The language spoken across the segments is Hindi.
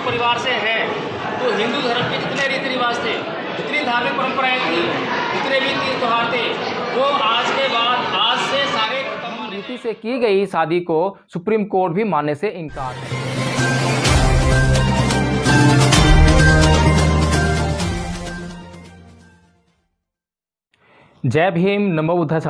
परिवार से हैं, तो हिंदू धर्म के जितने रीति रिवाज थे, जितनी धार्मिक परंपराएं थी, जितने भी तीज त्योहार थे, वो आज के बाद आज से सारे खत्म। रीति से की गई शादी को सुप्रीम कोर्ट भी मानने से इनकार है। जय भीम, नमो बुद्धाय।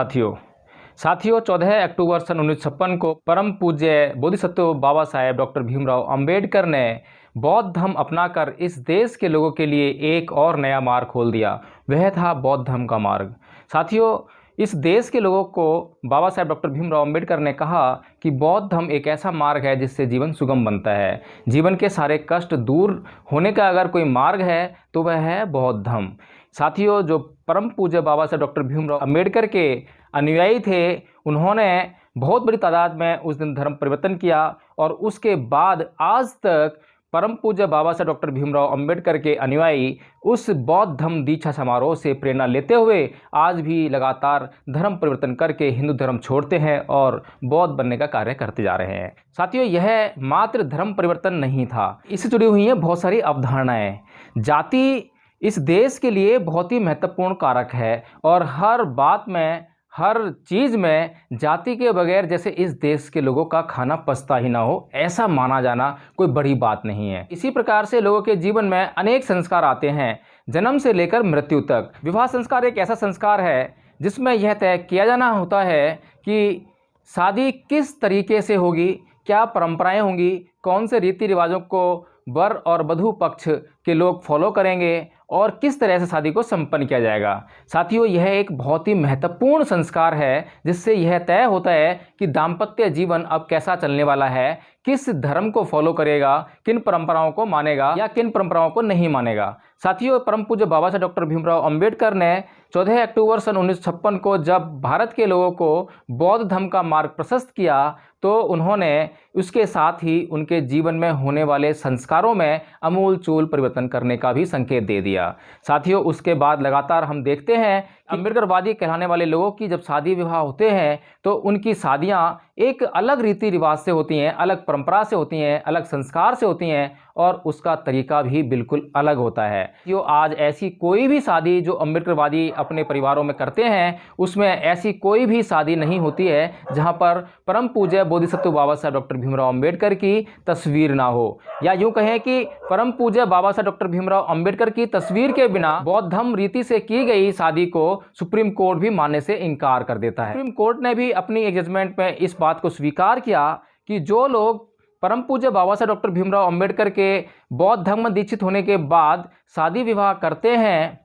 साथियों 14 अक्टूबर सन 1956 को परम पूज्य बोधिसत्व बाबा साहेब डॉक्टर भीमराव अंबेडकर ने बौद्ध धर्म अपनाकर इस देश के लोगों के लिए एक और नया मार्ग खोल दिया। वह था बौद्ध धर्म का मार्ग। साथियों, इस देश के लोगों को बाबा साहेब डॉक्टर भीमराव अंबेडकर ने कहा कि बौद्ध धर्म एक ऐसा मार्ग है जिससे जीवन सुगम बनता है। जीवन के सारे कष्ट दूर होने का अगर कोई मार्ग है तो वह है बौद्ध धर्म। साथियों, जो परम पूज्य बाबा साहेब डॉक्टर भीमराव अंबेडकर के अनुयायी थे, उन्होंने बहुत बड़ी तादाद में उस दिन धर्म परिवर्तन किया और उसके बाद आज तक परम पूज्य बाबा साहेब डॉक्टर भीमराव अंबेडकर के अनुयायी उस बौद्ध धर्म दीक्षा समारोह से प्रेरणा लेते हुए आज भी लगातार धर्म परिवर्तन करके हिंदू धर्म छोड़ते हैं और बौद्ध बनने का कार्य करते जा रहे हैं। साथियों, यह मात्र धर्म परिवर्तन नहीं था, इससे जुड़ी हुई हैं बहुत सारी अवधारणाएं। जाति इस देश के लिए बहुत ही महत्वपूर्ण कारक है और हर बात में, हर चीज़ में जाति के बगैर जैसे इस देश के लोगों का खाना पचता ही ना हो, ऐसा माना जाना कोई बड़ी बात नहीं है। इसी प्रकार से लोगों के जीवन में अनेक संस्कार आते हैं, जन्म से लेकर मृत्यु तक। विवाह संस्कार एक ऐसा संस्कार है जिसमें यह तय किया जाना होता है कि शादी किस तरीके से होगी, क्या परंपराएं होंगी, कौन से रीति रिवाजों को वर और वधू पक्ष के लोग फॉलो करेंगे और किस तरह से शादी को संपन्न किया जाएगा। साथियों, यह एक बहुत ही महत्वपूर्ण संस्कार है जिससे यह तय होता है कि दाम्पत्य जीवन अब कैसा चलने वाला है, किस धर्म को फॉलो करेगा, किन परंपराओं को मानेगा या किन परंपराओं को नहीं मानेगा। साथियों, परम पूज्य बाबा साहेब डॉक्टर भीमराव अंबेडकर ने 14 अक्टूबर सन 1956 को जब भारत के लोगों को बौद्ध धर्म का मार्ग प्रशस्त किया तो उन्होंने उसके साथ ही उनके जीवन में होने वाले संस्कारों में अमूलचूल परिवर्तन करने का भी संकेत दे दिया। साथियों, उसके बाद लगातार हम देखते हैं अम्बेडकरवादी कहलाने वाले लोगों की जब शादी विवाह होते हैं तो उनकी शादियां एक अलग रीति रिवाज से होती हैं, अलग परंपरा से होती हैं, अलग संस्कार से होती हैं और उसका तरीका भी बिल्कुल अलग होता है। जो आज ऐसी कोई भी शादी जो अम्बेडकरवादी अपने परिवारों में करते हैं, उसमें ऐसी कोई भी शादी नहीं होती है जहां पर परम पूज्य बोधिसत्व बाबा साहेब डॉक्टर भीमराव अंबेडकर की तस्वीर ना हो, या यूं कहें कि परम पूज्य बाबा साहेब डॉक्टर भीमराव अंबेडकर की तस्वीर के बिना बौद्ध धर्म रीति से की गई शादी को सुप्रीम कोर्ट भी मानने से इनकार कर देता है। सुप्रीम कोर्ट ने भी अपनी एक जजमेंट में इस बात को स्वीकार किया कि जो लोग परम पूज्य बाबा साहेब डॉक्टर भीमराव अंबेडकर के बौद्ध धर्म में दीक्षित होने के बाद शादी विवाह करते हैं,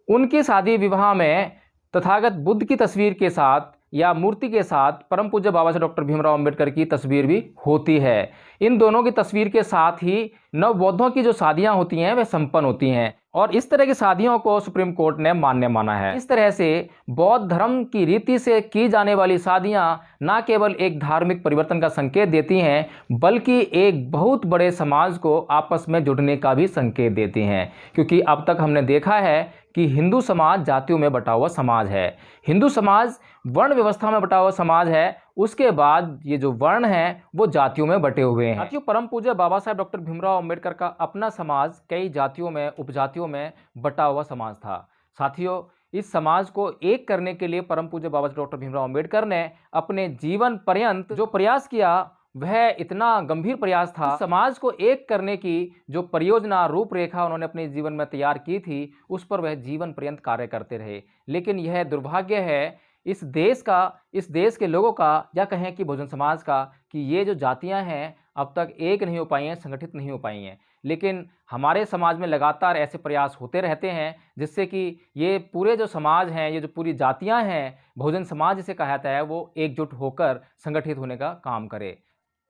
उनकी शादी विवाह में तथागत बुद्ध की तस्वीर के साथ या मूर्ति के साथ परम पूज्य बाबा साहेब डॉक्टर भीमराव अंबेडकर की तस्वीर भी होती है। इन दोनों की तस्वीर के साथ ही नव बौद्धों की जो शादियां होती हैं वह संपन्न होती हैं और इस तरह की शादियों को सुप्रीम कोर्ट ने मान्य माना है। इस तरह से बौद्ध धर्म की रीति से की जाने वाली शादियां न केवल एक धार्मिक परिवर्तन का संकेत देती हैं बल्कि एक बहुत बड़े समाज को आपस में जुड़ने का भी संकेत देती हैं, क्योंकि अब तक हमने देखा है कि हिंदू समाज जातियों में बटा हुआ समाज है। हिंदू समाज वर्ण व्यवस्था में बटा हुआ समाज है, उसके बाद ये जो वर्ण हैं वो जातियों में बटे हुए हैं। साथियों, परम पूज्य बाबा साहेब डॉक्टर भीमराव अंबेडकर का अपना समाज कई जातियों में, उपजातियों में बटा हुआ समाज था। साथियों, इस समाज को एक करने के लिए परम पूज्य बाबा साहेब डॉक्टर भीमराव अंबेडकर ने अपने जीवन पर्यंत जो प्रयास किया वह इतना गंभीर प्रयास था। समाज को एक करने की जो परियोजना, रूपरेखा उन्होंने अपने जीवन में तैयार की थी, उस पर वह जीवन पर्यंत कार्य करते रहे। लेकिन यह दुर्भाग्य है इस देश का, इस देश के लोगों का, या कहें कि बहुजन समाज का, कि ये जो जातियां हैं अब तक एक नहीं हो पाई हैं, संगठित नहीं हो पाई हैं। लेकिन हमारे समाज में लगातार ऐसे प्रयास होते रहते हैं जिससे कि ये पूरे जो समाज हैं, ये जो पूरी जातियां हैं, बहुजन समाज जिसे कहा जाता है, वो एकजुट होकर संगठित होने का काम करे।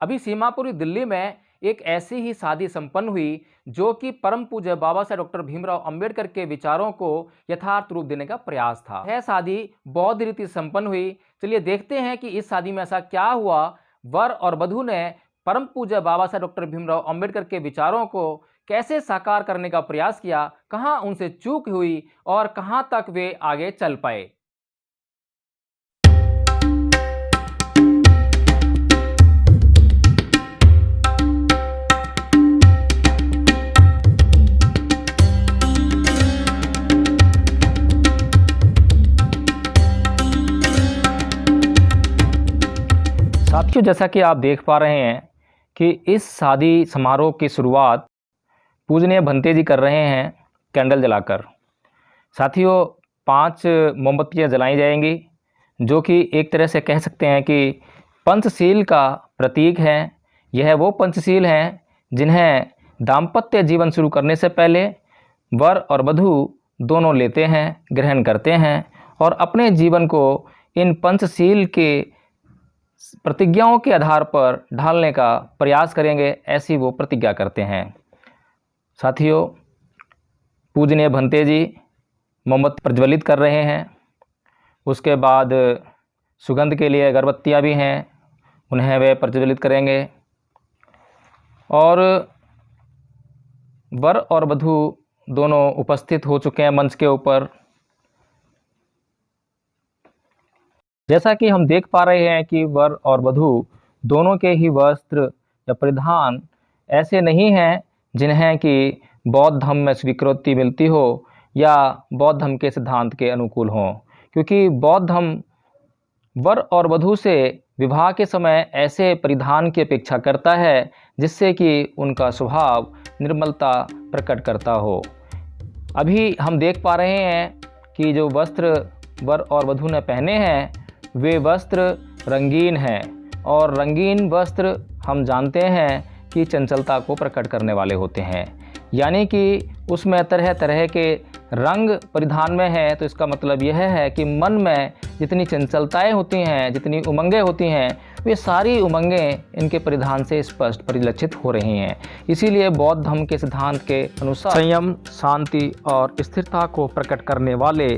अभी सीमापुरी दिल्ली में एक ऐसी ही शादी संपन्न हुई जो कि परम पूज्य बाबा साहेब डॉक्टर भीमराव अंबेडकर के विचारों को यथार्थ रूप देने का प्रयास था। यह शादी बौद्ध रीति संपन्न हुई। चलिए देखते हैं कि इस शादी में ऐसा क्या हुआ। वर और वधू ने परम पूज्य बाबा साहेब डॉक्टर भीमराव अंबेडकर के विचारों को कैसे साकार करने का प्रयास किया, कहाँ उनसे चूक हुई और कहाँ तक वे आगे चल पाए। साथियों, जैसा कि आप देख पा रहे हैं कि इस शादी समारोह की शुरुआत पूजनीय भंते जी कर रहे हैं कैंडल जलाकर। साथियों, 5 मोमबत्तियाँ जलाई जाएंगी, जो कि एक तरह से कह सकते हैं कि पंचशील का प्रतीक है। यह वो पंचशील हैं जिन्हें दाम्पत्य जीवन शुरू करने से पहले वर और वधू दोनों लेते हैं, ग्रहण करते हैं और अपने जीवन को इन पंचशील के प्रतिज्ञाओं के आधार पर ढालने का प्रयास करेंगे, ऐसी वो प्रतिज्ञा करते हैं। साथियों, पूजनीय भंते जी मोमबत्ती प्रज्वलित कर रहे हैं। उसके बाद सुगंध के लिए अगरबत्तियाँ भी हैं, उन्हें वे प्रज्वलित करेंगे और वर और वधू दोनों उपस्थित हो चुके हैं मंच के ऊपर। जैसा कि हम देख पा रहे हैं कि वर और वधू दोनों के ही वस्त्र या परिधान ऐसे नहीं हैं जिन्हें कि बौद्ध धर्म में स्वीकृति मिलती हो या बौद्ध धर्म के सिद्धांत के अनुकूल हों, क्योंकि बौद्ध धर्म वर और वधू से विवाह के समय ऐसे परिधान की अपेक्षा करता है जिससे कि उनका स्वभाव निर्मलता प्रकट करता हो। अभी हम देख पा रहे हैं कि जो वस्त्र वर और वधू ने पहने हैं वे वस्त्र रंगीन हैं और रंगीन वस्त्र हम जानते हैं कि चंचलता को प्रकट करने वाले होते हैं, यानी कि उसमें तरह तरह के रंग परिधान में है। तो इसका मतलब यह है कि मन में जितनी चंचलताएं होती हैं, जितनी उमंगें होती हैं, वे सारी उमंगें इनके परिधान से स्पष्ट परिलक्षित हो रही हैं। इसीलिए बौद्ध धर्म के सिद्धांत के अनुसार संयम, शांति और स्थिरता को प्रकट करने वाले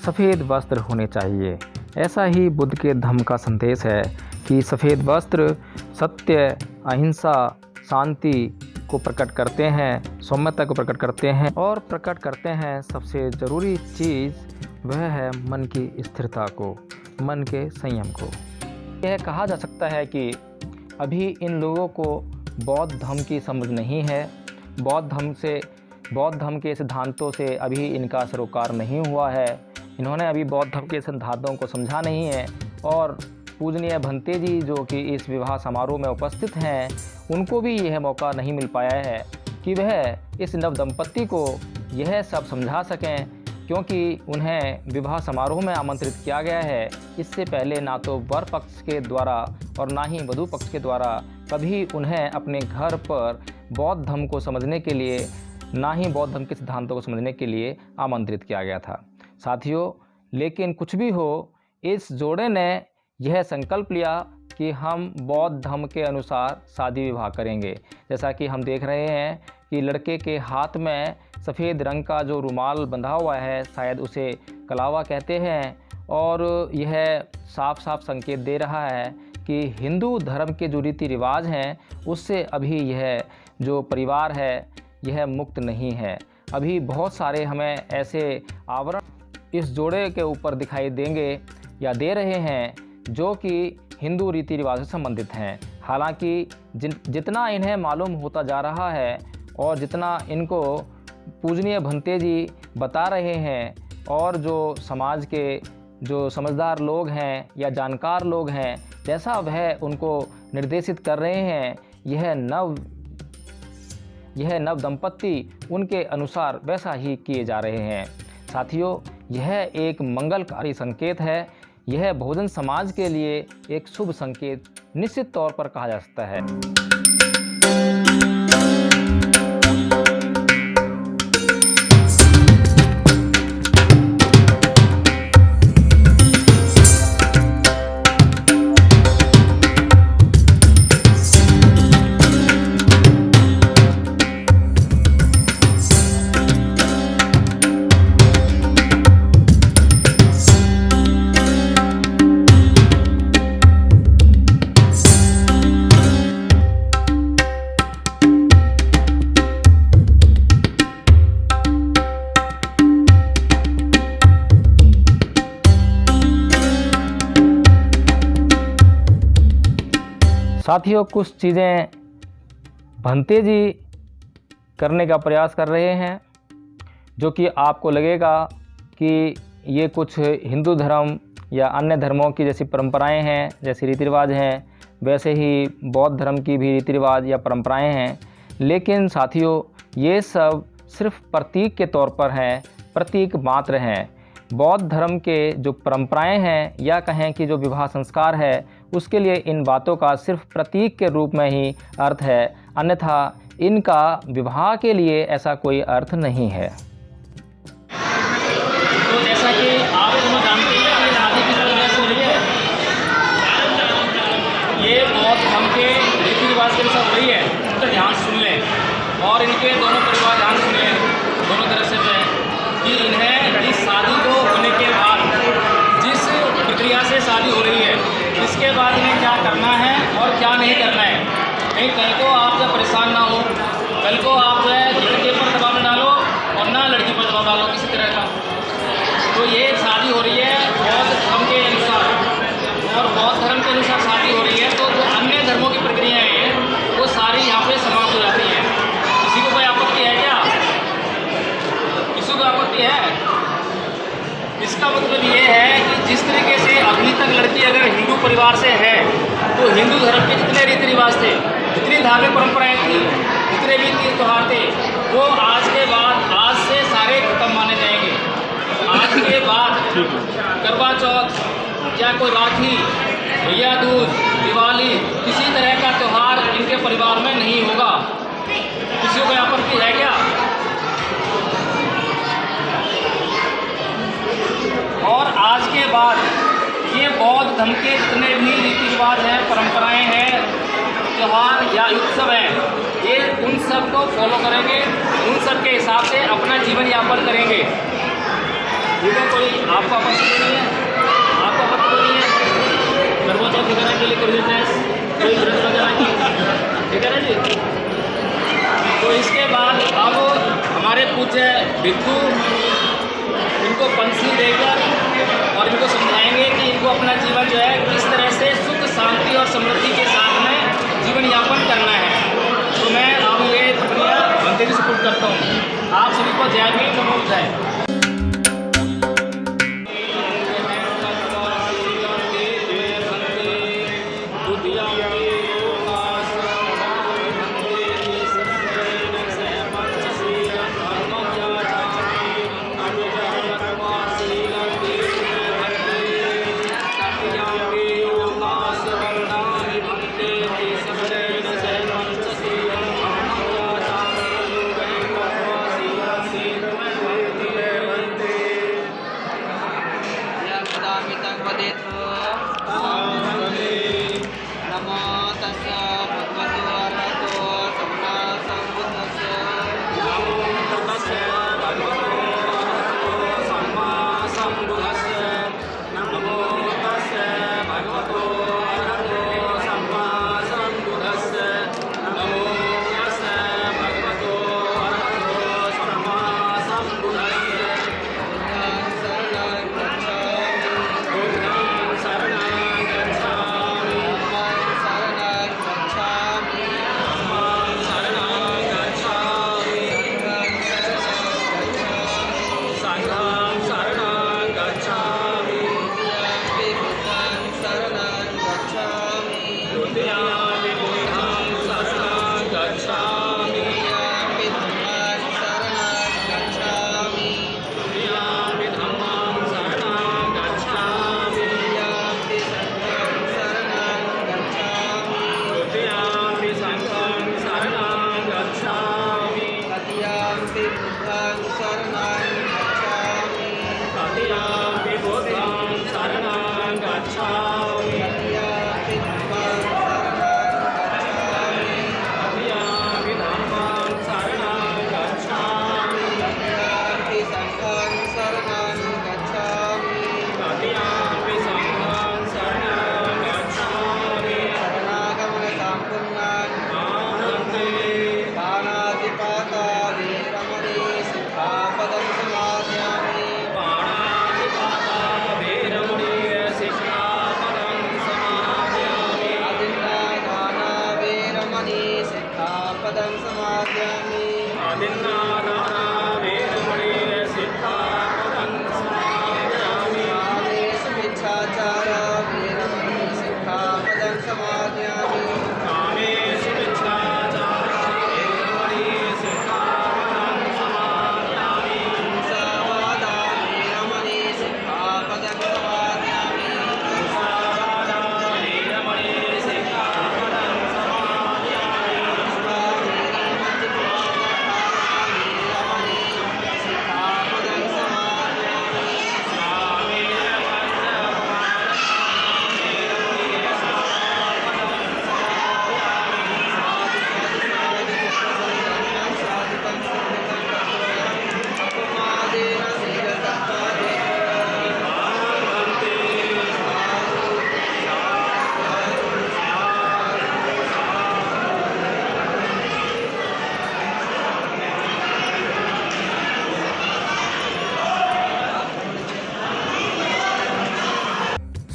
सफ़ेद वस्त्र होने चाहिए। ऐसा ही बुद्ध के धर्म का संदेश है कि सफ़ेद वस्त्र सत्य, अहिंसा, शांति को प्रकट करते हैं, सौम्यता को प्रकट करते हैं और प्रकट करते हैं सबसे ज़रूरी चीज़ वह है मन की स्थिरता को, मन के संयम को। यह कहा जा सकता है कि अभी इन लोगों को बौद्ध धर्म की समझ नहीं है, बौद्ध धर्म के सिद्धांतों से अभी इनका सरोकार नहीं हुआ है, इन्होंने अभी बौद्ध धर्म के सिद्धांतों को समझा नहीं है। और पूजनीय भंते जी जो कि इस विवाह समारोह में उपस्थित हैं, उनको भी यह मौका नहीं मिल पाया है कि वह इस नव दंपत्ति को यह सब समझा सकें, क्योंकि उन्हें विवाह समारोह में आमंत्रित किया गया है। इससे पहले ना तो वर पक्ष के द्वारा और ना ही वधू पक्ष के द्वारा कभी उन्हें अपने घर पर बौद्ध धर्म को समझने के लिए, ना ही बौद्ध धर्म के सिद्धांतों को समझने के लिए आमंत्रित किया गया था। साथियों, लेकिन कुछ भी हो, इस जोड़े ने यह संकल्प लिया कि हम बौद्ध धर्म के अनुसार शादी विवाह करेंगे। जैसा कि हम देख रहे हैं कि लड़के के हाथ में सफ़ेद रंग का जो रुमाल बंधा हुआ है, शायद उसे कलावा कहते हैं, और यह साफ साफ संकेत दे रहा है कि हिंदू धर्म के जो रीति रिवाज हैं उससे अभी यह जो परिवार है यह मुक्त नहीं है। अभी बहुत सारे हमें ऐसे आवरण इस जोड़े के ऊपर दिखाई देंगे या दे रहे हैं जो कि हिंदू रीति रिवाज से संबंधित हैं। हालांकि जितना इन्हें मालूम होता जा रहा है और जितना इनको पूजनीय भंते जी बता रहे हैं और जो समाज के जो समझदार लोग हैं या जानकार लोग हैं, जैसा वह उनको निर्देशित कर रहे हैं, यह नव दंपत्ति उनके अनुसार वैसा ही किए जा रहे हैं। साथियों, यह एक मंगलकारी संकेत है, यह बहुजन समाज के लिए एक शुभ संकेत निश्चित तौर पर कहा जा सकता है। साथियों, कुछ चीज़ें भंते जी करने का प्रयास कर रहे हैं जो कि आपको लगेगा कि ये कुछ हिंदू धर्म या अन्य धर्मों की जैसी परंपराएं हैं, जैसे रीति रिवाज हैं, वैसे ही बौद्ध धर्म की भी रीति रिवाज या परंपराएं हैं, लेकिन साथियों ये सब सिर्फ प्रतीक के तौर पर हैं, प्रतीक मात्र हैं। बौद्ध धर्म के जो परंपराएं हैं या कहें कि जो विवाह संस्कार है, उसके लिए इन बातों का सिर्फ प्रतीक के रूप में ही अर्थ है, अन्यथा इनका विवाह के लिए ऐसा कोई अर्थ नहीं है। तो जैसा कि आप दोनों जानते हैं कि शादी किस तरह से हो रही है, ये बौद्ध धर्म के रीति रिवाज के अनुसार हो रही है। तो ध्यान सुन लें और इनके दोनों परिवार ध्यान सुन लें, दोनों तरफ से जो है कि इन्हें इस शादी को होने के बाद जिस प्रक्रिया से शादी हो रही है, इसके बाद इन्हें क्या करना है और क्या नहीं करना है। कहीं कल को आप जब परेशान ना हो, कल को आप जो है लड़के पर दबाव न डालो और ना लड़की पर दबाव डालो किसी तरह का। तो ये शादी हो रही है बौद्ध धर्म के अनुसार, और बौद्ध धर्म के अनुसार शादी हो रही है। तो जो अन्य धर्मों की प्रक्रियाएँ हैं वो सारी यहाँ पे समाप्त हो जाती हैं। किसी को कोई आपत्ति है क्या? किसी को आपत्ति है? इसका मतलब ये है कि जिस तरीके से अभी तक लड़की अगर हिंदू परिवार से है तो हिंदू धर्म के जितने रीति रिवाज थे, जितनी धार्मिक परंपराएं थी, जितने भी तीज त्योहार थे, वो आज के बाद आज से सारे खत्म माने जाएंगे। आज के बाद करवा चौथ या कोई राखी, भैया दूज, दिवाली, किसी तरह का त्यौहार इनके परिवार में नहीं होगा। किसी को आपत्ति है क्या? और आज के बाद ये बौद्ध धर्म के जितने भी रीति रिवाज हैं, परंपराएं हैं, त्यौहार या उत्सव हैं, ये उन सब को फॉलो करेंगे, उन सब के हिसाब से अपना जीवन यापन करेंगे। ठीक है, कोई आपको आपत्ति नहीं है? आपको आपत्ति नहीं है? करवा चौथ वगैरह के लिए कोई कोई व्रत वगैरह की, ठीक है ना जी। तो इसके बाद अब हमारे पूज्य भिक्षु इनको पंछी देकर और इनको समझाएंगे कि इनको अपना जीवन जो है किस तरह से सुख शांति और समृद्धि के साथ में जीवन यापन करना है। तो मैं आप ये प्रक्रिया बंदे की सपोर्ट करता हूँ। आप सभी को जय भीम, नमो बुद्धाय। समाध्यामि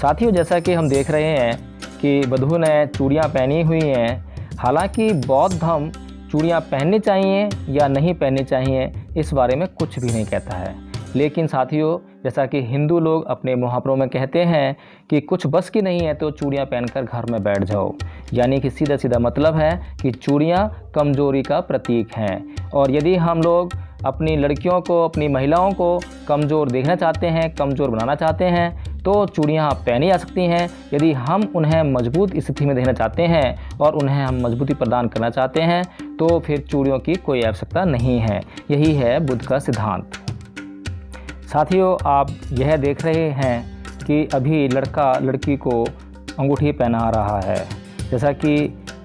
साथियों, जैसा कि हम देख रहे हैं कि वधू ने चूड़ियाँ पहनी हुई हैं। हालांकि बौद्ध धर्म चूड़ियाँ पहननी चाहिए या नहीं पहननी चाहिए इस बारे में कुछ भी नहीं कहता है। लेकिन साथियों, जैसा कि हिंदू लोग अपने मुहावरों में कहते हैं कि कुछ बस की नहीं है तो चूड़ियाँ पहनकर घर में बैठ जाओ, यानी कि सीधा सीधा मतलब है कि चूड़ियाँ कमज़ोरी का प्रतीक हैं। और यदि हम लोग अपनी लड़कियों को, अपनी महिलाओं को कमज़ोर देखना चाहते हैं, कमज़ोर बनाना चाहते हैं, तो चूड़ियाँ पहनी जा सकती हैं। यदि हम उन्हें मजबूत स्थिति में देखना चाहते हैं और उन्हें हम मजबूती प्रदान करना चाहते हैं तो फिर चूड़ियों की कोई आवश्यकता नहीं है। यही है बुद्ध का सिद्धांत। साथियों, आप यह देख रहे हैं कि अभी लड़का लड़की को अंगूठी पहना रहा है। जैसा कि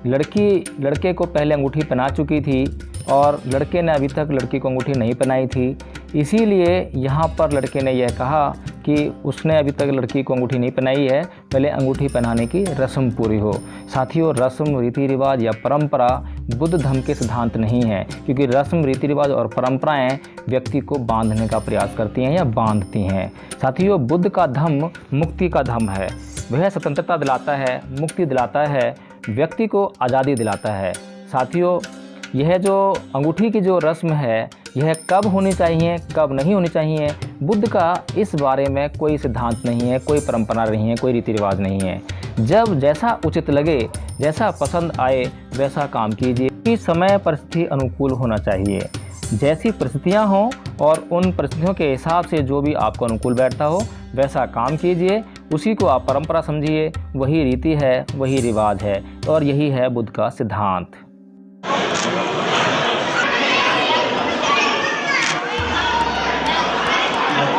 लड़की लड़के को पहले अंगूठी पहना चुकी थी और लड़के ने अभी तक लड़की को अंगूठी नहीं पहनाई थी। इसीलिए यहाँ पर लड़के ने यह कहा कि उसने अभी तक लड़की को अंगूठी नहीं पहनाई है, पहले अंगूठी पहनाने की रस्म पूरी हो। साथियों, रस्म, रीति रिवाज या परंपरा बुद्ध धर्म के सिद्धांत नहीं है, क्योंकि रस्म, रीति रिवाज और परंपराएं व्यक्ति को बांधने का प्रयास करती हैं या बांधती हैं। साथियों, बुद्ध का धर्म मुक्ति का धर्म है। वह स्वतंत्रता दिलाता है, मुक्ति दिलाता है, व्यक्ति को आज़ादी दिलाता है। साथियों, यह जो अंगूठी की जो रस्म है, यह कब होनी चाहिए, कब नहीं होनी चाहिए, बुद्ध का इस बारे में कोई सिद्धांत नहीं है, कोई परंपरा नहीं है, कोई रीति रिवाज नहीं है। जब जैसा उचित लगे, जैसा पसंद आए वैसा काम कीजिए। कि समय परिस्थिति अनुकूल होना चाहिए। जैसी परिस्थितियां हों और उन परिस्थितियों के हिसाब से जो भी आपको अनुकूल बैठता हो वैसा काम कीजिए। उसी को आप परंपरा समझिए। वही रीति है, वही रिवाज है और यही है बुद्ध का सिद्धांत।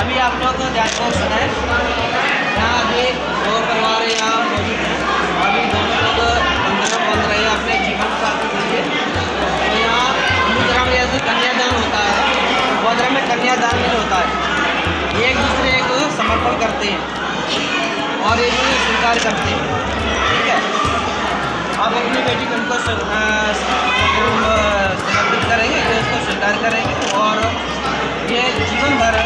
अभी आप लोग ध्यान सुनाए, यहाँ अभी दो परिवार यहाँ मौजूद हैं। अभी दोनों लोग अंदर बंद रहे हैं अपने जीवन साथी के लिए। तो यहाँ हिंदू धर्म में जैसे कन्यादान होता है, बौद्ध धर्म में कन्यादान नहीं होता है। एक दूसरे को समर्पण करते हैं और एक दूसरे स्वीकार करते हैं। ठीक है, आप अपनी बेटी को उनको समर्पित करेंगे, ये उसको स्वीकार करेंगे और ये जीवन भर।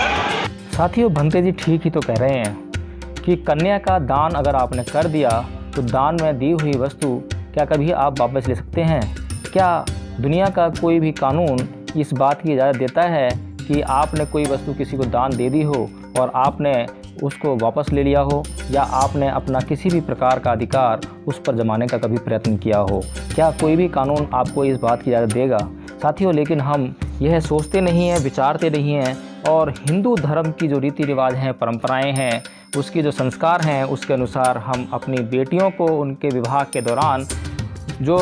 साथियों, भंते जी ठीक ही तो कह रहे हैं कि कन्या का दान अगर आपने कर दिया तो दान में दी हुई वस्तु क्या कभी आप वापस ले सकते हैं? क्या दुनिया का कोई भी कानून इस बात की इजाज़त देता है कि आपने कोई वस्तु किसी को दान दे दी हो और आपने उसको वापस ले लिया हो, या आपने अपना किसी भी प्रकार का अधिकार उस पर जमाने का कभी प्रयत्न किया हो? क्या कोई भी कानून आपको इस बात की इजाज़त देगा? साथियों, लेकिन हम यह सोचते नहीं हैं, विचारते नहीं हैं और हिंदू धर्म की जो रीति रिवाज हैं, परंपराएं हैं, उसकी जो संस्कार हैं, उसके अनुसार हम अपनी बेटियों को उनके विवाह के दौरान जो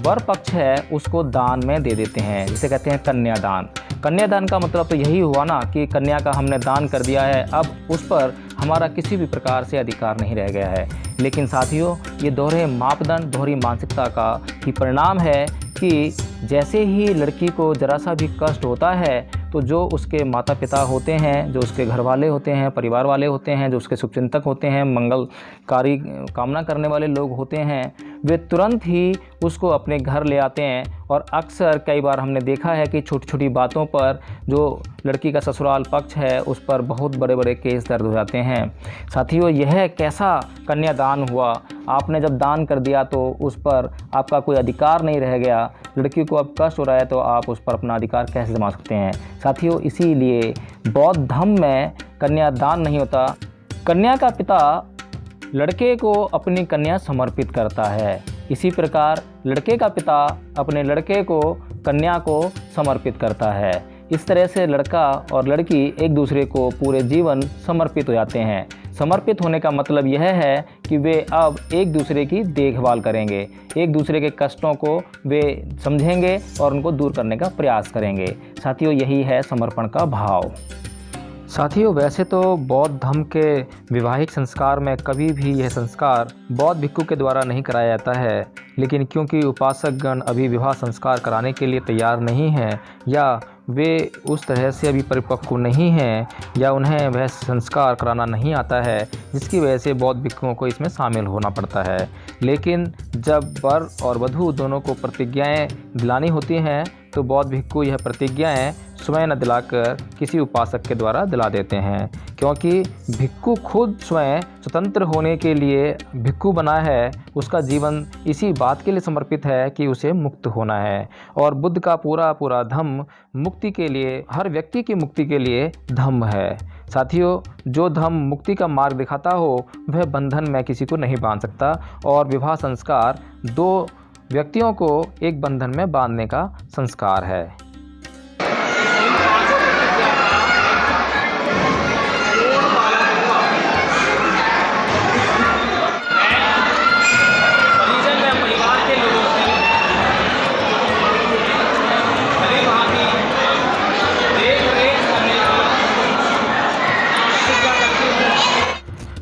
वर पक्ष है उसको दान में दे देते हैं, जिसे कहते हैं कन्यादान। कन्यादान का मतलब तो यही हुआ ना कि कन्या का हमने दान कर दिया है, अब उस पर हमारा किसी भी प्रकार से अधिकार नहीं रह गया है। लेकिन साथियों, ये दोहरे मापदंड, दोहरी मानसिकता का ही परिणाम है कि जैसे ही लड़की को ज़रा सा भी कष्ट होता है तो जो उसके माता पिता होते हैं, जो उसके घर वाले होते हैं, परिवार वाले होते हैं, जो उसके शुभचिंतक होते हैं, मंगलकारी कामना करने वाले लोग होते हैं, वे तुरंत ही उसको अपने घर ले आते हैं। और अक्सर कई बार हमने देखा है कि छोटी छोटी बातों पर जो लड़की का ससुराल पक्ष है उस पर बहुत बड़े बड़े केस दर्ज हो जाते हैं। साथियों, यह कैसा कन्यादान हुआ? आपने जब दान कर दिया तो उस पर आपका कोई अधिकार नहीं रह गया। लड़की को अब कष्ट हो रहा है तो आप उस पर अपना अधिकार कैसे जमा सकते हैं? साथियों, इसीलिए बौद्ध धर्म में कन्यादान नहीं होता। कन्या का पिता लड़के को अपनी कन्या समर्पित करता है, इसी प्रकार लड़के का पिता अपने लड़के को कन्या को समर्पित करता है। इस तरह से लड़का और लड़की एक दूसरे को पूरे जीवन समर्पित हो जाते हैं। समर्पित होने का मतलब यह है कि वे अब एक दूसरे की देखभाल करेंगे, एक दूसरे के कष्टों को वे समझेंगे और उनको दूर करने का प्रयास करेंगे। साथियों, यही है समर्पण का भाव। साथियों, वैसे तो बौद्ध धर्म के वैवाहिक संस्कार में कभी भी यह संस्कार बौद्ध भिक्षु के द्वारा नहीं कराया जाता है, लेकिन क्योंकि उपासकगण अभी विवाह संस्कार कराने के लिए तैयार नहीं हैं, या वे उस तरह से अभी परिपक्व नहीं हैं, या उन्हें वह संस्कार कराना नहीं आता है, जिसकी वजह से बौद्ध भिक्षुओं को इसमें शामिल होना पड़ता है। लेकिन जब वर और वधू दोनों को प्रतिज्ञाएं दिलानी होती हैं तो बौद्ध भिक्खु यह प्रतिज्ञाएं स्वयं न दिलाकर किसी उपासक के द्वारा दिला देते हैं, क्योंकि भिक्खु खुद स्वयं स्वतंत्र होने के लिए भिक्खु बना है। उसका जीवन इसी बात के लिए समर्पित है कि उसे मुक्त होना है। और बुद्ध का पूरा धम्म मुक्ति के लिए, हर व्यक्ति की मुक्ति के लिए धम्म है। साथियों, जो धम्म मुक्ति का मार्ग दिखाता हो वह बंधन में किसी को नहीं बांध सकता। और विवाह संस्कार दो व्यक्तियों को एक बंधन में बांधने का संस्कार है।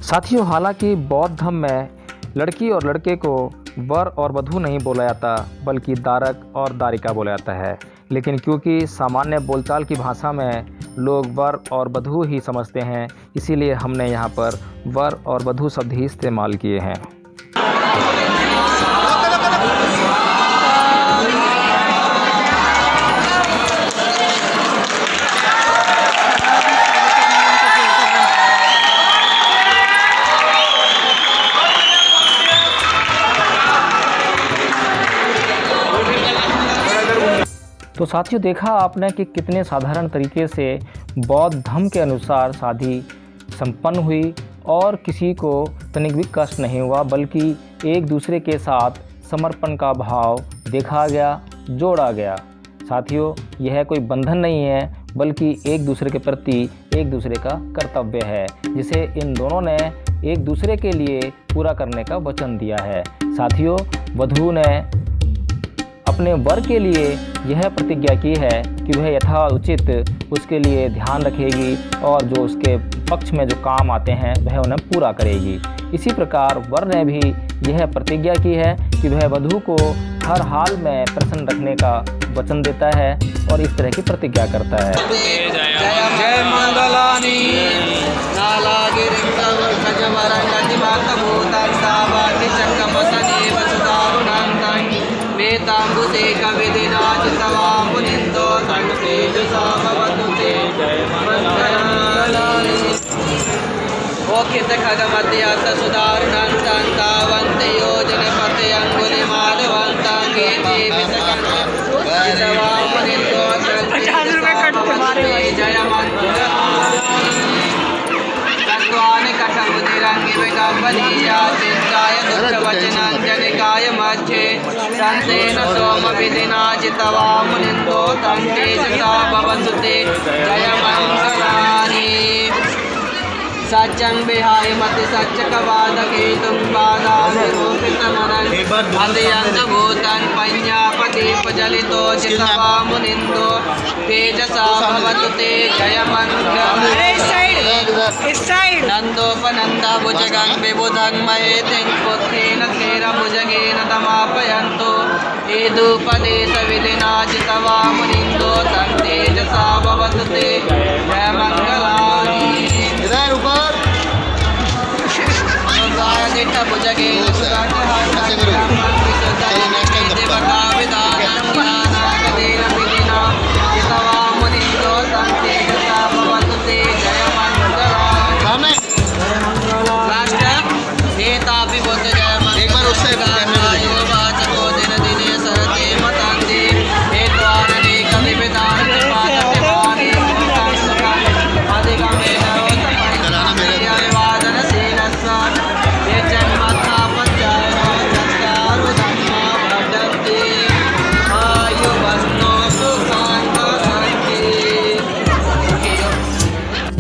साथियों, हालांकि बौद्ध धर्म में लड़की और लड़के को वर और वधू नहीं बोला जाता बल्कि दारक और दारिका बोला जाता है, लेकिन क्योंकि सामान्य बोलचाल की भाषा में लोग वर और वधू ही समझते हैं, इसीलिए हमने यहाँ पर वर और वधू शब्द ही इस्तेमाल किए हैं। तो साथियों, देखा आपने कि कितने साधारण तरीके से बौद्ध धर्म के अनुसार शादी संपन्न हुई और किसी को तनिक भी कष्ट नहीं हुआ, बल्कि एक दूसरे के साथ समर्पण का भाव देखा गया, जोड़ा गया। साथियों, यह कोई बंधन नहीं है बल्कि एक दूसरे के प्रति एक दूसरे का कर्तव्य है, जिसे इन दोनों ने एक दूसरे के लिए पूरा करने का वचन दिया है। साथियों, वधू ने अपने वर के लिए यह प्रतिज्ञा की है कि वह यथाउचित उसके लिए ध्यान रखेगी और जो उसके पक्ष में जो काम आते हैं वह उन्हें पूरा करेगी। इसी प्रकार वर ने भी यह प्रतिज्ञा की है कि वह वधू को हर हाल में प्रसन्न रखने का वचन देता है और इस तरह की प्रतिज्ञा करता है। जय मंगलानी नालागिरिं वेतांबुसे कविदिनाचितवा मुनिन्दो तन्तेजसा भवतु ते मंगलानि। ओकित खगमद्यात सुदारुणं तावन्ते योजने पते अंगुलिमालवन्तं गीते विसकन्वा मुनिन्दो तन्तेजसा भवतु ते जय मंगलानि। तत्वानि कथमुदिरंगि विगम्बनीया चिन्ताय दुःखवचनाञ्जलिकाय मध्ये संतेन सोमविधिना चितवा मुनिन्दो तं तेजसा भवतु ते जय मंगलानि। सत्यं विहाय मति सच्चकवादकेतुं बाधानिरूपितमनन् अत्यन्तभूतं पञ्जापदीपजलितो चितवा मुनिन्दो तेजसा भवतु ते जय मंगलानि। नन्दोपनन्दा भुजगं विबुधं महेतिं पुत्रेण क्षीरभुजगेन तमापयन्तु एदुपदेशविधिना चितवा मुनिन्दो तं तेजसा भवतु ते जय मंगलानि। भुजगेन देवताविदानं ज्ञानागदेन विधिना चितवा मुनिन्दो तं तेजसा भवतु ते जय मंगलानि। एतापि बुद्ध जय मंगलानि वाचको दिन दिने सरते मतन्ते हेत्वाननेक विविधानि पादते वाणी अधिगमेन वादनशीलस्व ये जन्मथा पञ्चायनो चत्वारो धर्मा वर्धन्ते आयुवस्नो सुखान्ति।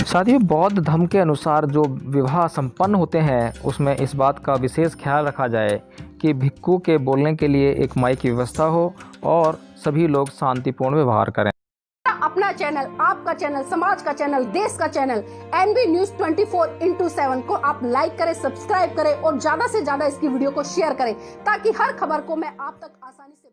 साथियों, बौद्ध धर्म के अनुसार जो विवाह संपन्न होते हैं उसमें इस बात का विशेष ख्याल रखा जाए कि भिक्खु के बोलने के लिए एक माइक की व्यवस्था हो और सभी लोग शांतिपूर्ण व्यवहार करें। अपना चैनल, आपका चैनल, समाज का चैनल, देश का चैनल NB News 24/7 को आप लाइक करें, सब्सक्राइब करें और ज्यादा से ज्यादा इसकी वीडियो को शेयर करें ताकि हर खबर को मैं आप तक आसानी से